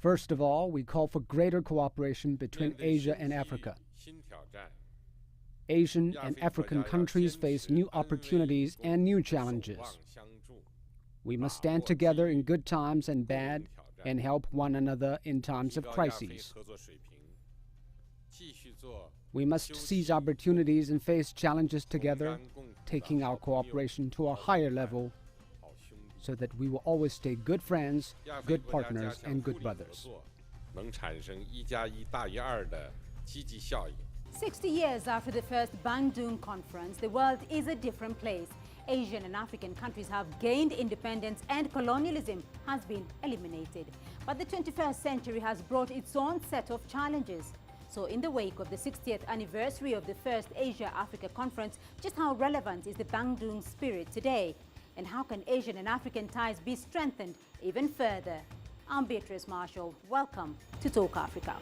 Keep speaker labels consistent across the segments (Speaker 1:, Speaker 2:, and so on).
Speaker 1: First of all, we call for greater cooperation between Asia and Africa. Asian and African countries face new opportunities and new challenges. We must stand together in good times and bad and help one another in times of crises. We must seize opportunities and face challenges together, taking our cooperation to a higher level so that we will always stay good friends, good partners, and good brothers.
Speaker 2: 60 years after the first Bandung conference, the world is a different place. Asian and African countries have gained independence and colonialism has been eliminated. But the 21st century has brought its own set of challenges. So in the wake of the 60th anniversary of the first Asia-Africa conference, just how relevant is the Bandung spirit today? And how can Asian and African ties be strengthened even further? I'm Beatrice Marshall. Welcome to Talk Africa.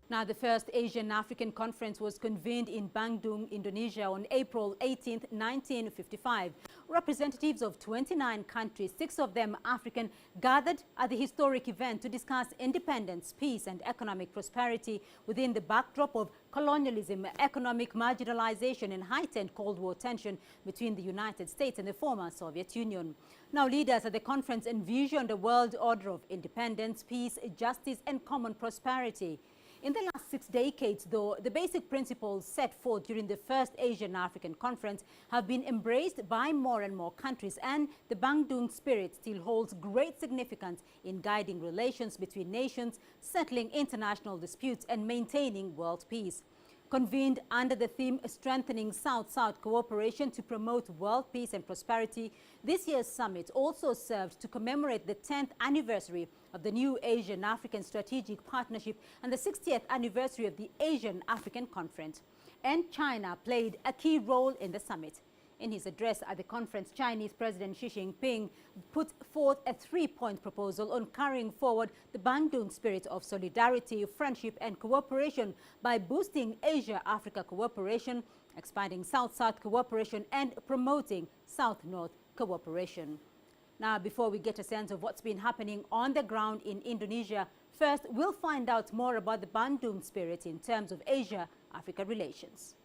Speaker 2: Now, the first Asian-African conference was convened in Bandung, Indonesia on April 18, 1955. Representatives of 29 countries, 6 of them African, gathered at the historic event to discuss independence, peace and economic prosperity within the backdrop of colonialism, economic marginalization and heightened Cold War tension between the United States and the former Soviet Union. Now, leaders at the conference envisioned a world order of independence, peace, justice and common prosperity. In the last 6 decades, though, the basic principles set forth during the first Asian-African conference have been embraced by more and more countries, and the Bandung spirit still holds great significance in guiding relations between nations, settling international disputes, and maintaining world peace. Convened under the theme Strengthening South-South Cooperation to Promote World Peace and Prosperity, this year's summit also served to commemorate the 10th anniversary of the new Asian-African Strategic Partnership and the 60th anniversary of the Asian-African Conference. And China played a key role in the summit. In his address at the conference, Chinese President Xi Jinping put forth a 3-point proposal on carrying forward the Bandung spirit of solidarity, friendship and cooperation by boosting Asia-Africa cooperation, expanding South-South cooperation and promoting South-North cooperation. Now, before we get a sense of what's been happening on the ground in Indonesia, first we'll find out more about the Bandung spirit in terms of Asia-Africa relations.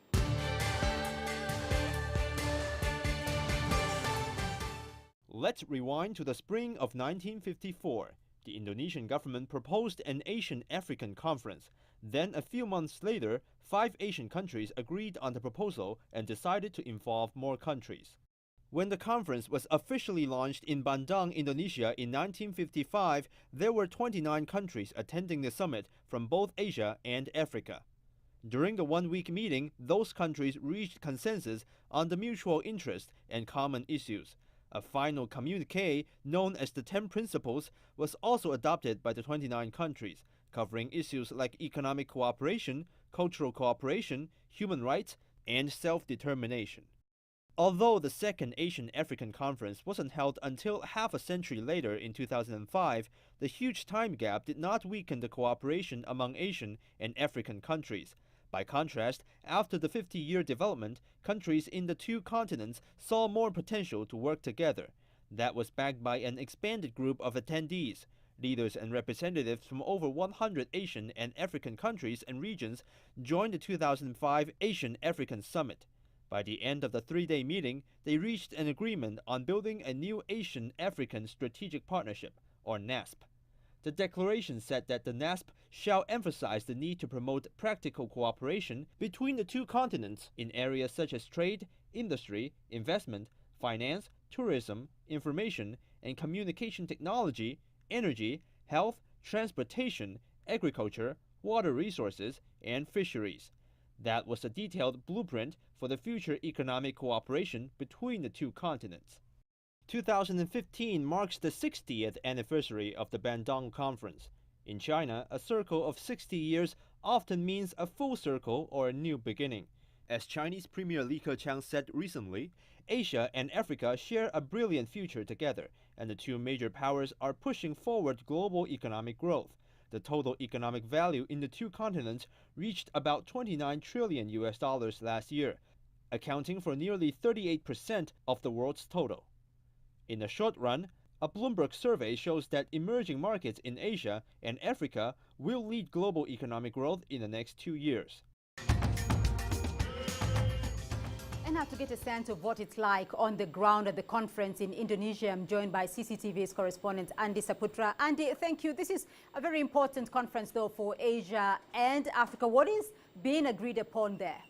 Speaker 3: Let's rewind to the spring of 1954. The Indonesian government proposed an Asian-African conference. Then, a few months later, 5 Asian countries agreed on the proposal and decided to involve more countries. When the conference was officially launched in Bandung, Indonesia in 1955, there were 29 countries attending the summit from both Asia and Africa. During the one-week meeting, those countries reached consensus on the mutual interest and common issues. A final communique, known as the 10 Principles, was also adopted by the 29 countries, covering issues like economic cooperation, cultural cooperation, human rights, and self-determination. Although the second Asian-African conference wasn't held until half a century later in 2005, the huge time gap did not weaken the cooperation among Asian and African countries. By contrast, after the 50-year development, countries in the 2 continents saw more potential to work together. That was backed by an expanded group of attendees. Leaders and representatives from over 100 Asian and African countries and regions joined the 2005 Asian-African Summit. By the end of the 3-day meeting, they reached an agreement on building a new Asian-African Strategic Partnership, or NASP. The declaration said that the NASP shall emphasize the need to promote practical cooperation between the 2 continents in areas such as trade, industry, investment, finance, tourism, information and communication technology, energy, health, transportation, agriculture, water resources, and fisheries. That was a detailed blueprint for the future economic cooperation between the 2 continents. 2015 marks the 60th anniversary of the Bandung Conference. In China, a circle of 60 years often means a full circle or a new beginning. As Chinese Premier Li Keqiang said recently, Asia and Africa share a brilliant future together, and the two major powers are pushing forward global economic growth. The total economic value in the two continents reached about 29 trillion US dollars last year, accounting for nearly 38% of the world's total. In the short run, a Bloomberg survey shows that emerging markets in Asia and Africa will lead global economic growth in the next 2 years.
Speaker 2: And now to get a sense of what it's like on the ground at the conference in Indonesia, I'm joined by CCTV's correspondent Andy Saputra. Andy, thank you. This is a very important conference, though, for Asia and Africa. What is being agreed upon there?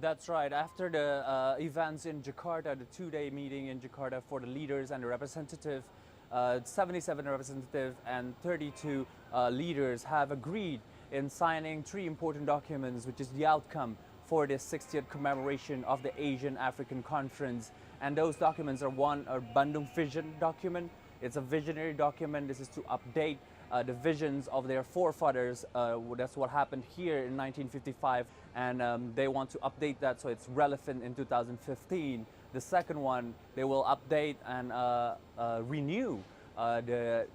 Speaker 4: That's right. After the events in Jakarta, the two-day meeting in Jakarta for the leaders and the representative, 77 representatives and 32 leaders have agreed in signing 3 important documents, which is the outcome for the 60th commemoration of the Asian African Conference. And those documents are a Bandung vision document. It's a visionary document. This is to update the visions of their forefathers. That's what happened here in 1955, and they want to update that so it's relevant in 2015. The second one, they will update and renew the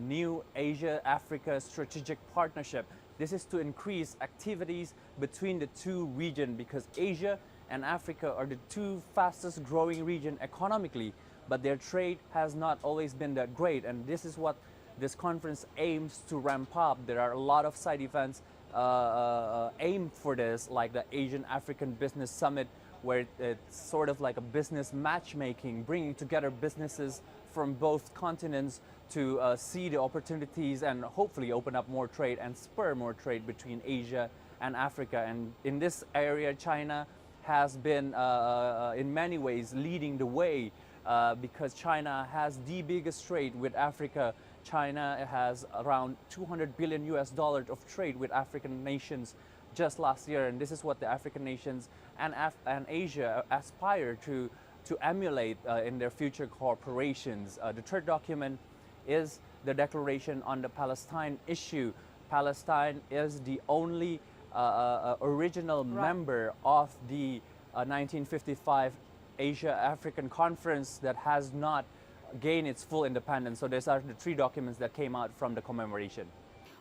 Speaker 4: new Asia-Africa strategic partnership. This is to increase activities between the two regions, because Asia and Africa are the two fastest growing regions economically, but their trade has not always been that great, and this is what this conference aims to ramp up. There are a lot of side events aimed for this, like the Asian African Business Summit, where it's sort of like a business matchmaking, bringing together businesses from both continents to see the opportunities and hopefully open up more trade and spur more trade between Asia and Africa. And in this area, China has been in many ways leading the way because China has the biggest trade with Africa. China has around $200 billion US of trade with African nations just last year, and this is what the African nations and Asia aspire to emulate in their future cooperations. The third document is the declaration on the Palestine issue. Palestine is the only original member of the 1955 Asia-African Conference that has not gained its full independence. So these are the 3 documents that came out from the commemoration.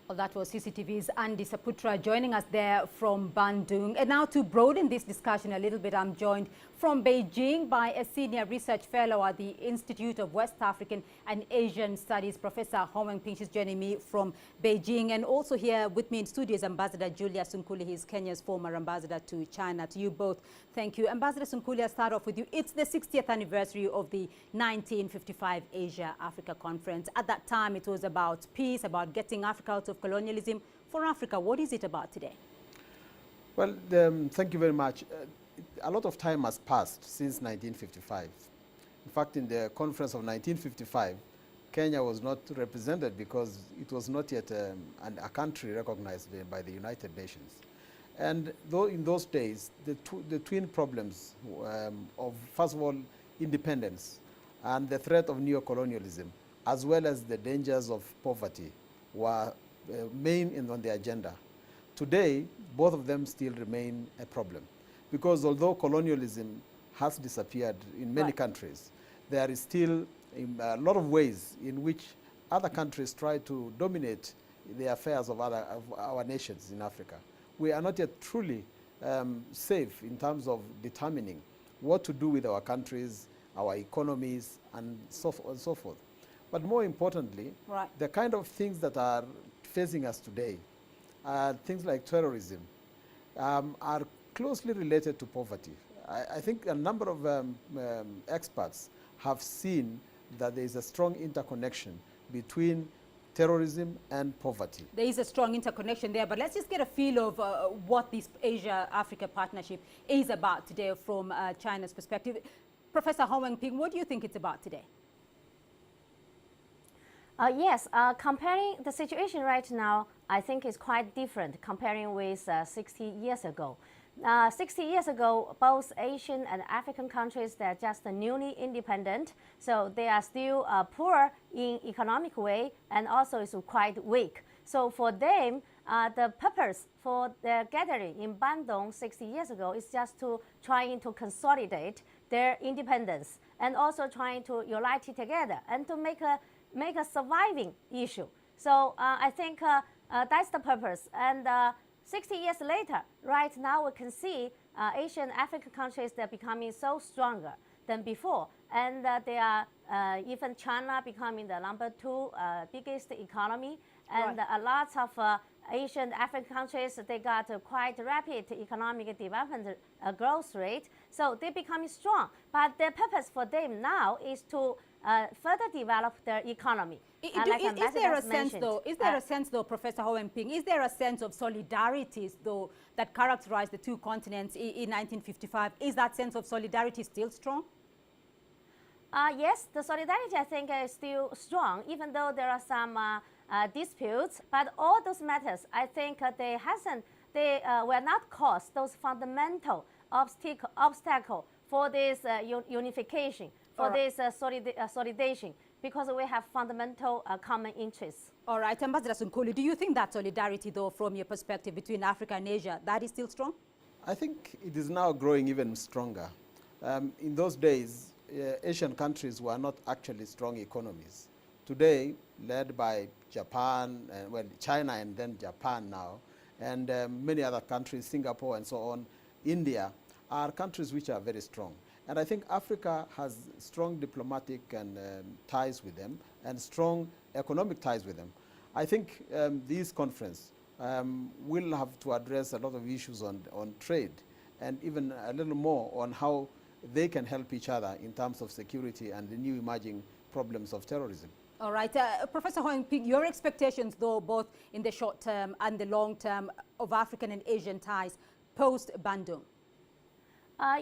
Speaker 2: Well, that was CCTV's Andy Saputra joining us there from Bandung. And now to broaden this discussion a little bit, I'm joined from Beijing by a senior research fellow at the Institute of West African and Asian Studies, Professor Hong Weng-Ping. She's joining me from Beijing. And also here with me in studio is Ambassador Julia Sunkuli. He's Kenya's former ambassador to China. To you both, thank you. Ambassador Sunkuli, I'll start off with you. It's the 60th anniversary of the 1955 Asia-Africa Conference. At that time, it was about peace, about getting Africa out of colonialism. For Africa, what is it about today?
Speaker 5: Well, thank you very much. A lot of time has passed since 1955. In fact, in the conference of 1955, Kenya was not represented because it was not yet a country recognized by the United Nations. And though in those days, the twin problems of, first of all, independence and the threat of neocolonialism, as well as the dangers of poverty, were main on the agenda. Today, both of them still remain a problem, because although colonialism has disappeared in many countries, there is still a lot of ways in which other countries try to dominate the affairs of our nations in Africa. We are not yet truly safe in terms of determining what to do with our countries, our economies, and so forth. But more importantly, the kind of things that are facing us today, things like terrorism, are closely related to poverty. I think a number of experts have seen that there is a strong interconnection between terrorism and poverty.
Speaker 2: There is a strong interconnection there, but let's just get a feel of what this Asia-Africa partnership is about today from China's perspective. Professor Hong Weng-Ping, what do you think it's about today?
Speaker 6: Yes, comparing the situation right now, I think is quite different comparing with 60 years ago. 60 years ago, both Asian and African countries, they're just newly independent, so they are still poor in economic way and also is quite weak. So for them, the purpose for the gathering in Bandung 60 years ago is just to trying to consolidate their independence and also trying to unite it together and to make a surviving issue. So I think that's the purpose. And 60 years later, right now we can see Asian African countries, they're becoming so stronger than before. And they are, even China becoming the #2 biggest economy. And a lot of Asian African countries, they got a quite rapid economic development growth rate. So they're becoming strong. But the purpose for them now is to further develop their economy.
Speaker 2: Is there a sense though, Professor Ho Wen-ping, is there a sense of solidarity though that characterized the two continents in 1955? Is that sense of solidarity still strong?
Speaker 6: Yes, the solidarity I think is still strong, even though there are some disputes. But all those matters, I think they will not cause those fundamental obstacle for this unification, for this solidarity, because we have fundamental common interests.
Speaker 2: All right, Ambassador Sunkuli, do you think that solidarity, though, from your perspective between Africa and Asia, that is still strong?
Speaker 5: I think it is now growing even stronger. In those days, Asian countries were not actually strong economies. Today, led by Japan, well, China and then Japan now, and many other countries, Singapore and so on, India, are countries which are very strong. And I think Africa has strong diplomatic and ties with them and strong economic ties with them. I think this conference will have to address a lot of issues on trade and even a little more on how they can help each other in terms of security and the new emerging problems of terrorism.
Speaker 2: All right. Professor Ho Wen-ping, your expectations, though, both in the short term and the long term of African and Asian ties post-Bandung?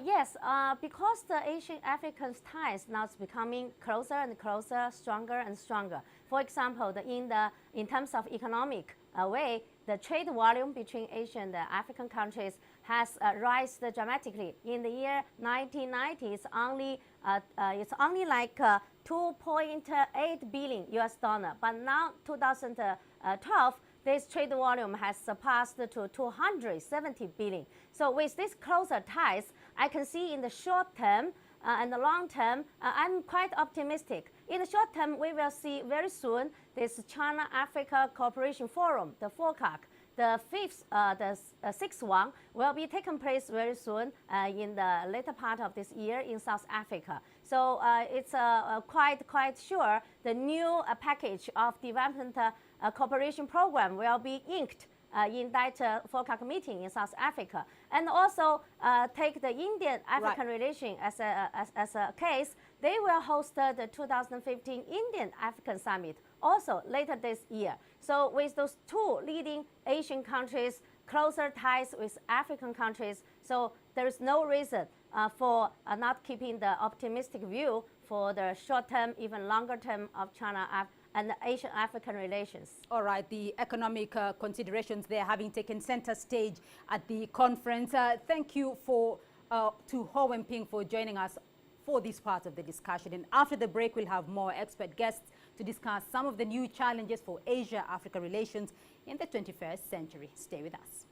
Speaker 6: Yes, because the Asian-African ties now is becoming closer and closer, stronger and stronger. For example, in terms of economic way, the trade volume between Asian and African countries has risen dramatically. In the year 1990, it's only like 2.8 billion US dollar, but now 2012. This trade volume has surpassed to 270 billion. So with these closer ties, I can see in the short term and the long term, I'm quite optimistic. In the short term, we will see very soon this China-Africa Cooperation Forum, the FOCAC. The sixth one will be taking place very soon in the later part of this year in South Africa. So it's quite sure the new package of development cooperation program will be inked in that FOCAC meeting in South Africa. And also take the Indian-African relation as a case, they will host the 2015 Indian-African Summit also later this year. So with those two leading Asian countries, closer ties with African countries, so there is no reason for not keeping the optimistic view for the short term, even longer term of China and Asian-African relations.
Speaker 2: All right, the economic considerations there having taken center stage at the conference. Thank you to Ho Wen-ping for joining us for this part of the discussion. And after the break, we'll have more expert guests to discuss some of the new challenges for Asia-Africa relations in the 21st century. Stay with us.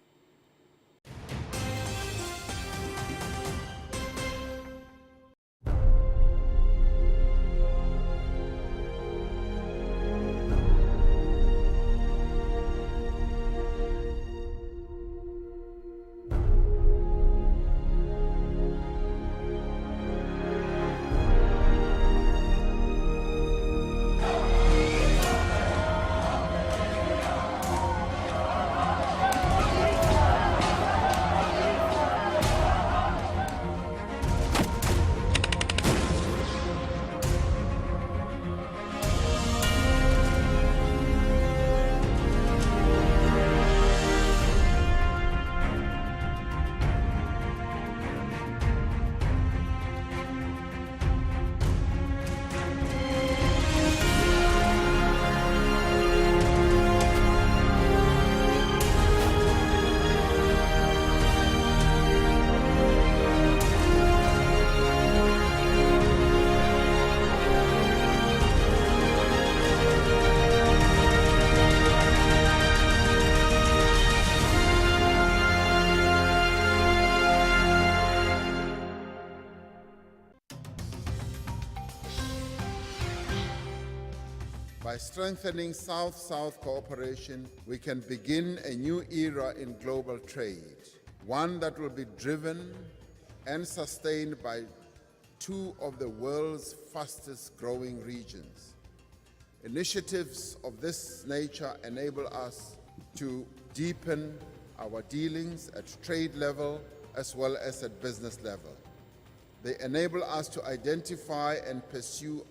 Speaker 7: By strengthening South-South cooperation, we can begin a new era in global trade, one that will be driven and sustained by two of the world's fastest growing regions. Initiatives of this nature enable us to deepen our dealings at trade level as well as at business level. They enable us to identify and pursue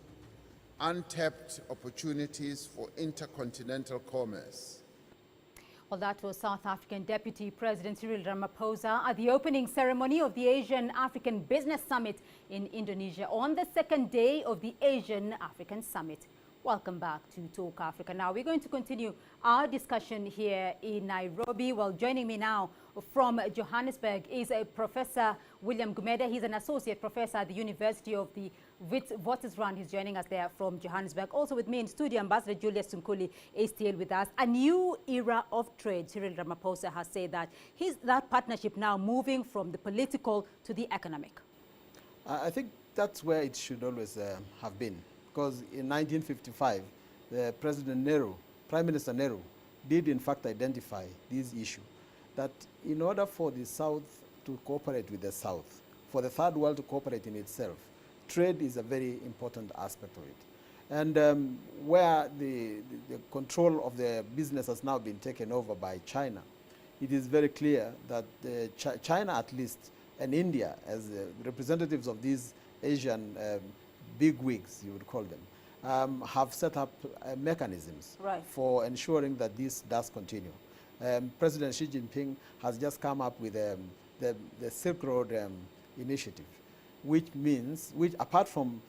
Speaker 7: untapped opportunities for intercontinental commerce.
Speaker 2: Well, that was South African Deputy President Cyril Ramaphosa at the opening ceremony of the Asian African Business Summit in Indonesia on the second day of the Asian African Summit. Welcome back to Talk Africa. Now, we're going to continue our discussion here in Nairobi. Well, joining me now from Johannesburg is Professor William Gumede. He's an associate professor at the University of the Witwatersrand. He's joining us there from Johannesburg. Also with me in studio, Ambassador Julius Sunkuli is still with us. A new era of trade. Cyril Ramaphosa has said that that partnership now moving from the political to the economic.
Speaker 5: I think that's where it should always have been. Because in 1955, Prime Minister Nehru, did in fact identify this issue, that in order for the South to cooperate with the South, for the Third World to cooperate in itself, trade is a very important aspect of it. And where the control of the business has now been taken over by China, it is very clear that China at least, and India as representatives of these Asian big wigs, you would call them, have set up mechanisms for ensuring that this does continue. President Xi Jinping has just come up with the Silk Road initiative, which apart from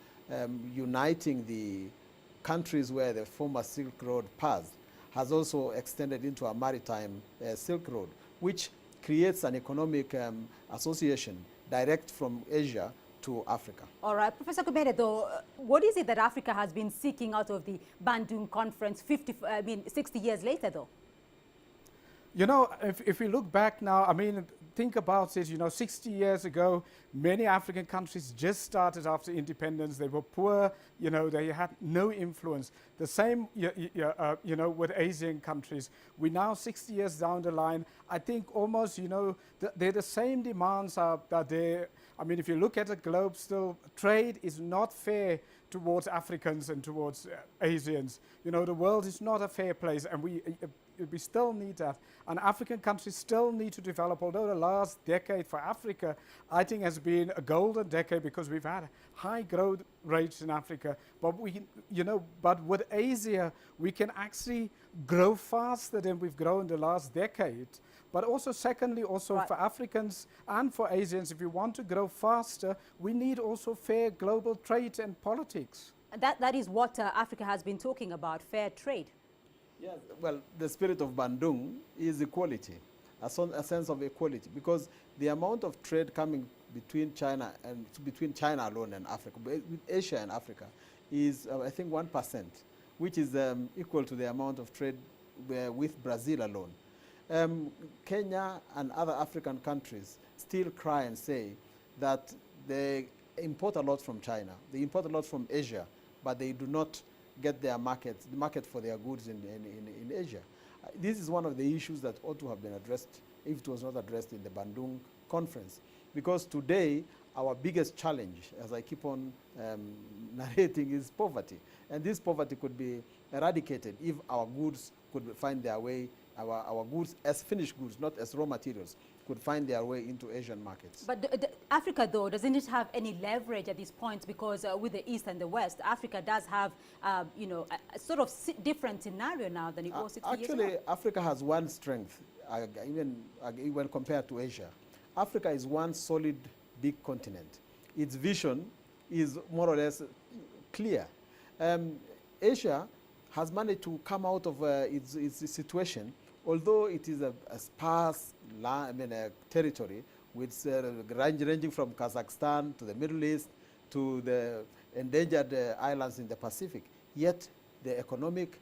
Speaker 5: uniting the countries where the former Silk Road passed, has also extended into a maritime Silk Road, which creates an economic association direct from Asia to Africa.
Speaker 2: All right, Professor Gumede, though, what is it that Africa has been seeking out of the Bandung conference 60 years later, though?
Speaker 8: You know, if we look back now, I mean, think about it, 60 years ago, many African countries just started after independence. They were poor, they had no influence. The same, with Asian countries. We now, 60 years down the line, I think almost, they're the same demands are there. I mean, if you look at the globe still, trade is not fair towards Africans and towards Asians. The world is not a fair place, and we still need that. And African countries still need to develop, although the last decade for Africa, I think, has been a golden decade because we've had high growth rates in Africa. But but with Asia, we can actually grow faster than we've grown the last decade. But also, secondly, for Africans and for Asians, if you want to grow faster, we need also fair global trade and politics.
Speaker 2: That is what Africa has been talking about, fair trade.
Speaker 5: Yes, well, the spirit of Bandung is equality, a sense of equality, because the amount of trade coming between China alone and Africa, with Asia and Africa, is I think 1%, which is equal to the amount of trade with Brazil alone. Kenya and other African countries still cry and say that they import a lot from China, they import a lot from Asia, but they do not get the market for their goods in Asia. This is one of the issues that ought to have been addressed if it was not addressed in the Bandung conference. Because today, our biggest challenge, as I keep on narrating, is poverty. And this poverty could be eradicated if our goods could find their way, our goods as finished goods, not as raw materials, could find their way into Asian markets.
Speaker 2: But Africa, though, doesn't it have any leverage at this point? Because with the East and the West, Africa does have, a sort of different scenario now than it was 60 years ago.
Speaker 5: Actually, Africa has one strength, even compared to Asia. Africa is one solid, big continent. Its vision is more or less clear. Asia has managed to come out of its situation, although it is a sparse territory with ranging from Kazakhstan to the Middle East to the endangered islands in the Pacific. Yet the economic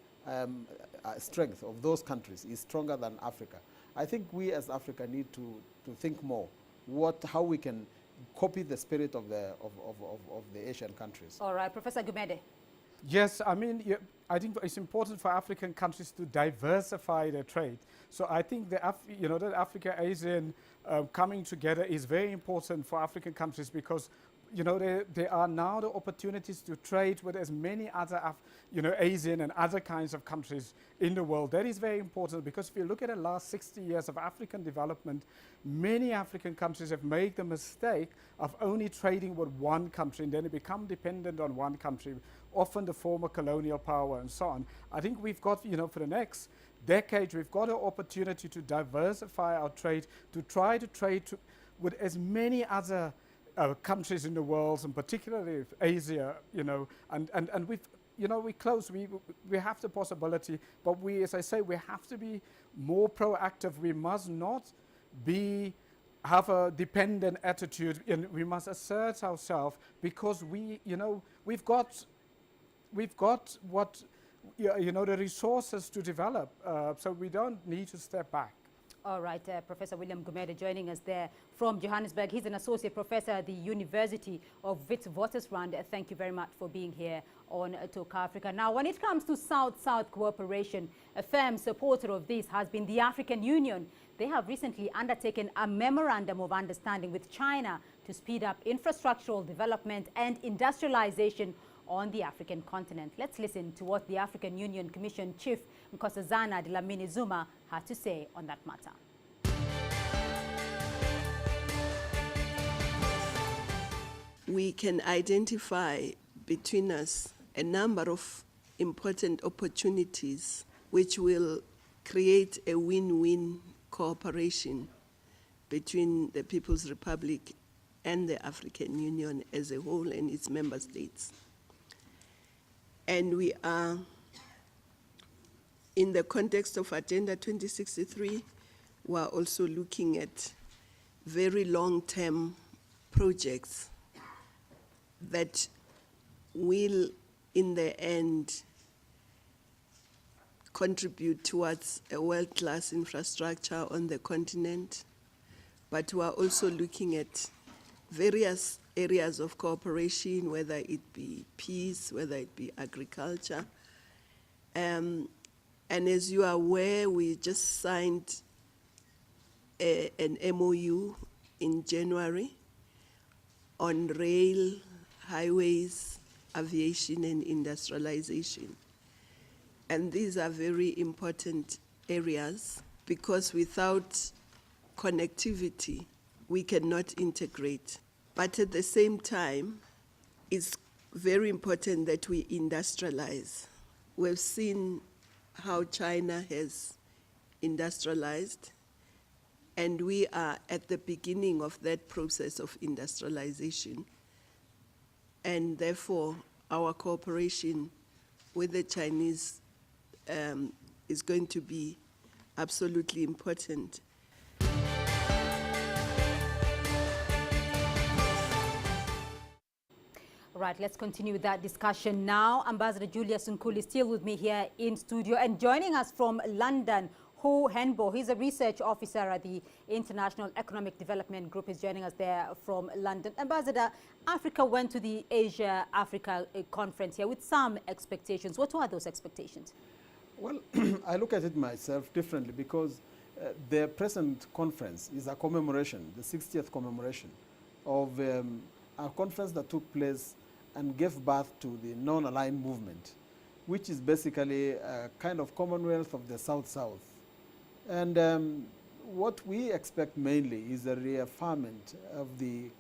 Speaker 5: strength of those countries is stronger than Africa. I think we as Africa need to think more how we can copy the spirit of the Asian countries.
Speaker 2: All right, Professor Gumede.
Speaker 8: Yes, I mean, I think it's important for African countries to diversify their trade. So I think that Africa-ASEAN coming together is very important for African countries because there are now the opportunities to trade with as many other ASEAN and other kinds of countries in the world. That is very important because if you look at the last 60 years of African development, many African countries have made the mistake of only trading with one country and then they become dependent on one country, often the former colonial power and so on. I think we've got, for the next decade, we've got an opportunity to diversify our trade, to try to trade with as many other countries in the world, and particularly Asia, and we're close. We have the possibility, but as I say, we have to be more proactive. We must not have a dependent attitude, and we must assert ourselves because we've got what the resources to develop, so we don't need to step back.
Speaker 2: All right, Professor William Gumede joining us there from Johannesburg. He's an associate professor at the University of Witwatersrand. Thank you very much for being here on Talk Africa. Now, when it comes to South-South cooperation, a firm supporter of this has been the African Union. They have recently undertaken a memorandum of understanding with China to speed up infrastructural development and industrialization on the African continent. Let's listen to what the African Union Commission Chief Nkosazana Dlamini Zuma had to say on that matter.
Speaker 9: We can identify between us a number of important opportunities which will create a win-win cooperation between the People's Republic and the African Union as a whole and its member states. And we are, in the context of Agenda 2063, we are also looking at very long-term projects that will, in the end, contribute towards a world-class infrastructure on the continent. But we are also looking at various areas of cooperation, whether it be peace, whether it be agriculture. And as you are aware, we just signed an MOU in January on rail, highways, aviation, and industrialization. And these are very important areas because without connectivity, we cannot integrate. But at the same time, it's very important that we industrialize. We've seen how China has industrialized, and we are at the beginning of that process of industrialization. And therefore, our cooperation with the Chinese is going to be absolutely important.
Speaker 2: Right, let's continue with that discussion now. Ambassador Julius Nkuli is still with me here in studio, and joining us from London, Ho Henbo. He's a research officer at the International Economic Development Group. He's joining us there from London. Ambassador, Africa went to the Asia-Africa conference here with some expectations. What were those expectations?
Speaker 5: Well, I look at it myself differently because the present conference is a commemoration, the 60th commemoration of a conference that took place and gave birth to the non-aligned movement, which is basically a kind of Commonwealth of the South-South. And what we expect mainly is a reaffirmment of the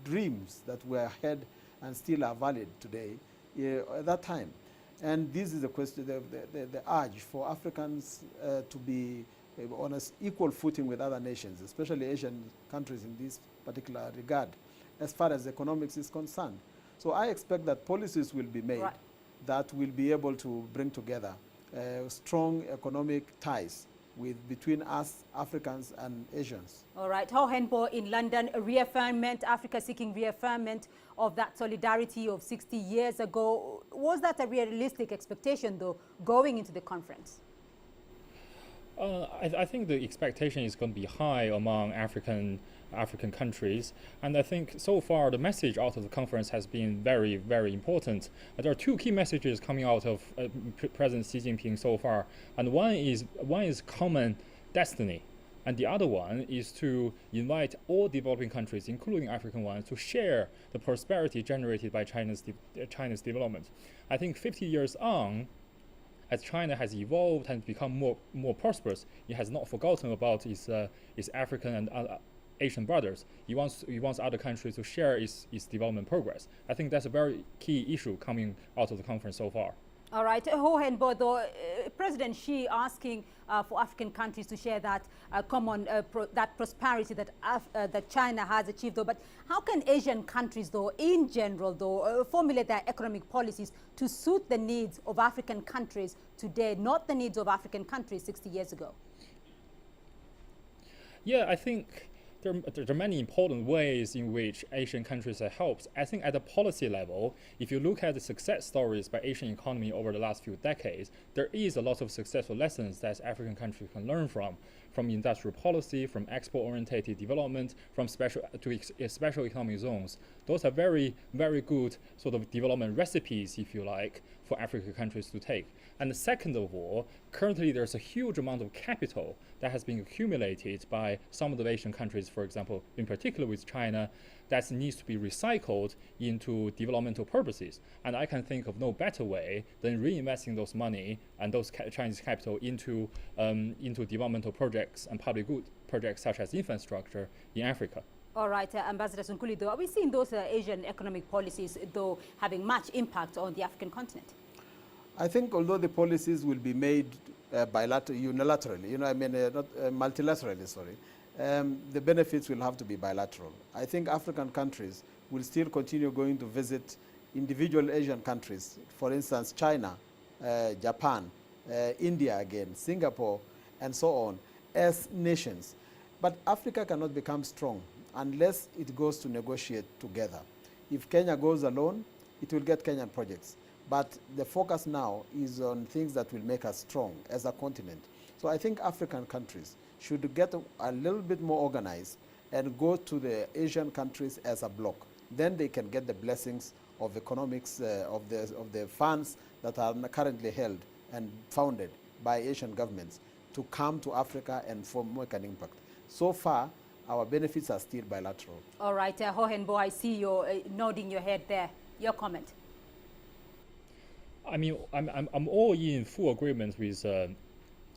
Speaker 5: dreams that were ahead and still are valid today at that time. And this is the question, the urge for Africans to be on an equal footing with other nations, especially Asian countries in this particular regard, as far as economics is concerned. So I expect that policies will be made that will be able to bring together strong economic ties between us, Africans, and Asians.
Speaker 2: All right. Ho Henbo in London, a reaffirmment, Africa seeking reaffirmment of that solidarity of 60 years ago. Was that a realistic expectation, though, going into the conference?
Speaker 10: I think the expectation is going to be high among African countries, and I think so far the message out of the conference has been very, very important. There are two key messages coming out of President Xi Jinping so far, and one is common destiny, and the other one is to invite all developing countries, including African ones, to share the prosperity generated by China's development. I think 50 years on, as China has evolved and become more prosperous, it has not forgotten about its African and Asian brothers. It wants other countries to share its development progress. I think that's a very key issue coming out of the conference so far.
Speaker 2: All right, Ho Hen Bo, though, President Xi asking for African countries to share that common that prosperity that China has achieved, though. But how can Asian countries, though, in general, though, formulate their economic policies to suit the needs of African countries today, not the needs of African countries 60 years ago?
Speaker 10: Yeah, I think there are many important ways in which Asian countries are helped. I think at the policy level, if you look at the success stories by Asian economy over the last few decades, there is a lot of successful lessons that African countries can learn from industrial policy, from export-oriented development, from special economic zones. Those are very, very good sort of development recipes, if you like, for African countries to take. And second of all, currently there's a huge amount of capital that has been accumulated by some of the Asian countries, for example, in particular with China, that needs to be recycled into developmental purposes. And I can think of no better way than reinvesting those money and those Chinese capital into developmental projects and public good projects such as infrastructure in Africa.
Speaker 2: All right, Ambassador Sunkuli, though, are we seeing those Asian economic policies, though, having much impact on the African continent?
Speaker 5: I think although the policies will be made unilaterally, not multilaterally, sorry, the benefits will have to be bilateral. I think African countries will still continue going to visit individual Asian countries, for instance, China, Japan, India again, Singapore, and so on, as nations. But Africa cannot become strong unless it goes to negotiate together. If Kenya goes alone, it will get Kenyan projects. But the focus now is on things that will make us strong as a continent. So I think African countries should get a little bit more organized and go to the Asian countries as a bloc. Then they can get the blessings of economics, of the funds that are currently held and founded by Asian governments to come to Africa and make an impact. So far, our benefits are still bilateral. All right,
Speaker 2: Ho Hen Bo, I see you nodding your head there. Your comment.
Speaker 10: I mean, I'm all in full agreement with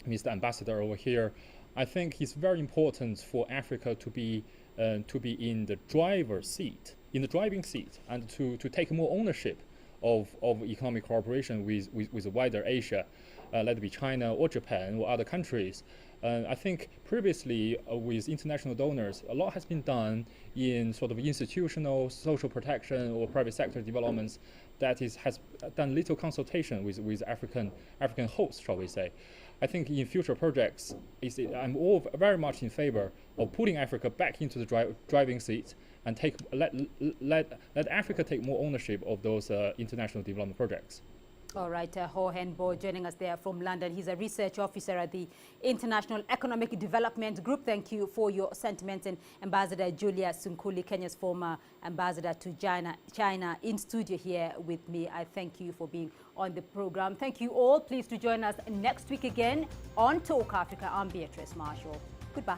Speaker 10: Mr. Ambassador over here. I think it's very important for Africa to be in the driver's seat, in the driving seat, and to take more ownership of economic cooperation with wider Asia, let it be China or Japan or other countries. I think previously with international donors, a lot has been done in sort of institutional social protection or private sector developments that has done little consultation with African hosts, shall we say. I think in future projects, I'm all very much in favor of putting Africa back into the driving seat and let Africa take more ownership of those international development projects.
Speaker 2: All right, Ho Hen Bo joining us there from London. He's a research officer at the International Economic Development Group. Thank you for your sentiments. And Ambassador Julia Sunkuli, Kenya's former ambassador to China in studio here with me. I thank you for being on the program. Thank you all. Please to join us next week again on Talk Africa. I'm Beatrice Marshall. Goodbye.